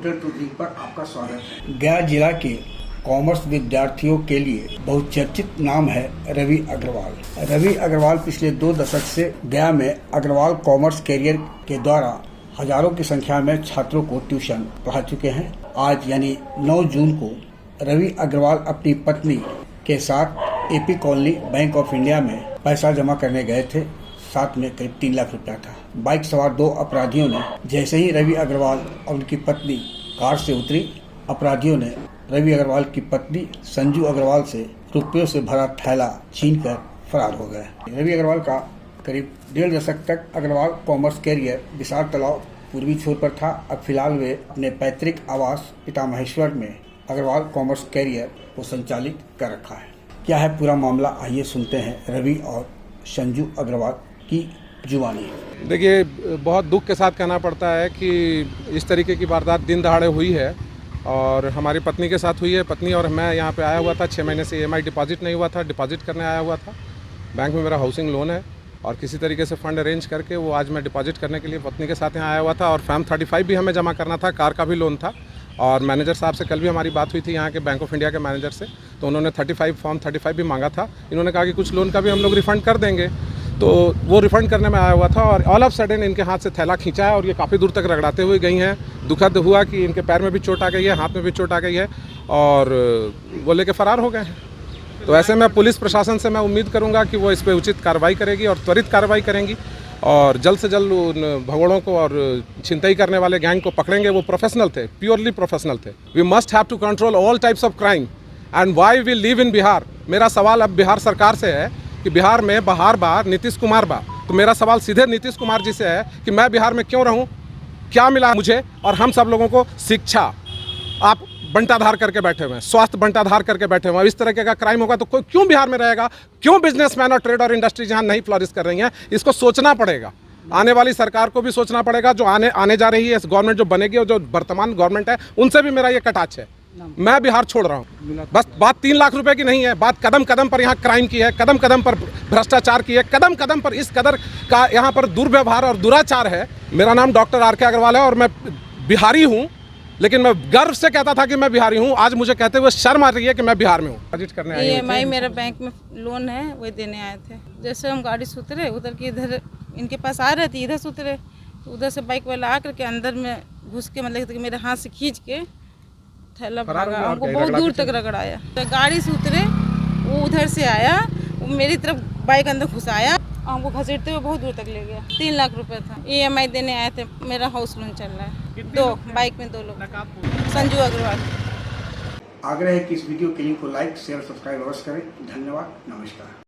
Hotel tourism पर आपका स्वागत है। गया जिला के कॉमर्स विद्यार्थियों के लिए बहुचर्चित नाम है रवि अग्रवाल। रवि अग्रवाल पिछले 2 दशक से गया में अग्रवाल कॉमर्स कैरियर के द्वारा हजारों की संख्या में छात्रों को ट्यूशन पढ़ा चुके हैं। आज यानी 9 जून को रवि अग्रवाल अपनी पत्नी के साथ AP colony bank of India में पैसा जमा करने गए थे। साथ में करीब 3 लाख रुपया था। बाइक सवार 2 अपराधियों ने जैसे ही रवि अग्रवाल और उनकी पत्नी कार से उतरी, अपराधियों ने रवि अग्रवाल की पत्नी संजू अग्रवाल से रुपयों से भरा थैला छीनकर फरार हो गए। रवि अग्रवाल का करीब 1.5 दशक तक अग्रवाल कॉमर्स कैरियर विशाल तालाब पूर्वी छोर पर था। अब फिलहाल वे अपने पैतृक आवास पिता महेश्वर में अग्रवाल कॉमर्स कैरियर को संचालित कर रखा है। क्या है पूरा मामला, आइए सुनते हैं रवि और संजू अग्रवाल की जुबानी। देखिए, बहुत दुख के साथ कहना पड़ता है कि इस तरीके की वारदात दिन दहाड़े हुई है और हमारी पत्नी के साथ हुई है। पत्नी और मैं यहाँ पे आया हुआ था। 6 महीने से EMI डिपॉजिट नहीं हुआ था, डिपॉजिट करने आया हुआ था। बैंक में मेरा हाउसिंग लोन है और किसी तरीके से फ़ंड अरेंज करके वो आज मैं डिपॉजिट करने के लिए पत्नी के साथ यहाँ आया हुआ था। और फॉर्म 35 भी हमें जमा करना था, कार का भी लोन था। और मैनेजर साहब से कल भी हमारी बात हुई थी यहाँ के बैंक ऑफ इंडिया के मैनेजर से, तो उन्होंने फॉर्म 35 भी मांगा था। इन्होंने कहा कि कुछ लोन का भी हम लोग रिफ़ंड कर देंगे, तो वो रिफ़ंड करने में आया हुआ था। और ऑल ऑफ सडन इनके हाथ से थैला खींचा है और ये काफ़ी दूर तक रगड़ाते हुए गई हैं। दुखद हुआ कि इनके पैर में भी चोट आ गई है, हाथ में भी चोट आ गई है और वो लेके फ़रार हो गए हैं। तो ऐसे में पुलिस प्रशासन से मैं उम्मीद करूंगा कि वो इस पर उचित कार्रवाई करेगी और त्वरित कार्रवाई करेंगी और जल्द से जल्द उन भगोड़ों को और छिनतई करने वाले गैंग को पकड़ेंगे। वो प्रोफेशनल थे, प्योरली प्रोफेशनल थे। We must have to control all types of crime and why we live in Bihar. मेरा सवाल अब बिहार सरकार से है कि बिहार में बहार बा, नीतीश कुमार बा, तो मेरा सवाल सीधे नीतीश कुमार जी से है कि मैं बिहार में क्यों रहूं, क्या मिला मुझे और हम सब लोगों को। शिक्षा आप बंटाधार करके बैठे हुए हैं, स्वास्थ्य बंटाधार करके बैठे हुए हैं। इस तरह का क्राइम होगा तो कोई क्यों बिहार में रहेगा? क्यों बिजनेसमैन और ट्रेड और इंडस्ट्री जहां नहीं फ्लॉरिश कर रही हैं? इसको सोचना पड़ेगा। आने वाली सरकार को भी सोचना पड़ेगा, जो आने जा रही है इस गवर्नमेंट जो बनेगी और जो वर्तमान गवर्नमेंट है, उनसे भी मेरा ये कटाक्ष है। मैं बिहार छोड़ रहा हूँ। बस बात 3 लाख रुपए की नहीं है, बात कदम कदम पर यहाँ क्राइम की है, कदम कदम पर भ्रष्टाचार की है, कदम कदम पर इस कदर का यहाँ पर दुर्व्यवहार और दुराचार है। मेरा नाम डॉक्टर RK अग्रवाल है और मैं बिहारी हूँ, लेकिन मैं गर्व से कहता था कि मैं बिहारी हूँ। आज मुझे कहते हुए शर्म आ रही है कि मैं बिहार में हूँ। डिपॉजिट करने आए थे। EMI मेरा बैंक में लोन है, वही देने आए थे। जैसे हम गाड़ी से उतरे, उधर के इधर इनके पास आ रहे थे, इधर से उतरे तो उधर से बाइक वाला आकर के अंदर में घुस के मतलब कि मेरे हाथ से खींच के थैला भागा, हमको बहुत दूर तक रगड़ाया। तो गाड़ी से उतरे, वो उधर से आया, वो मेरी तरफ बाइक अंदर घुसाया, हमको घसीटते हुए बहुत दूर तक ले गया। 3 लाख रुपए था। EMI देने आए थे, मेरा हाउस लोन चल रहा है। 2 बाइक में 2 लोग। संजू अग्रवाल। आग्रह है कि इस वीडियो के लिंक को लाइक, शेयर, सब्सक्राइब अवश्य करें। धन्यवाद, नमस्कार।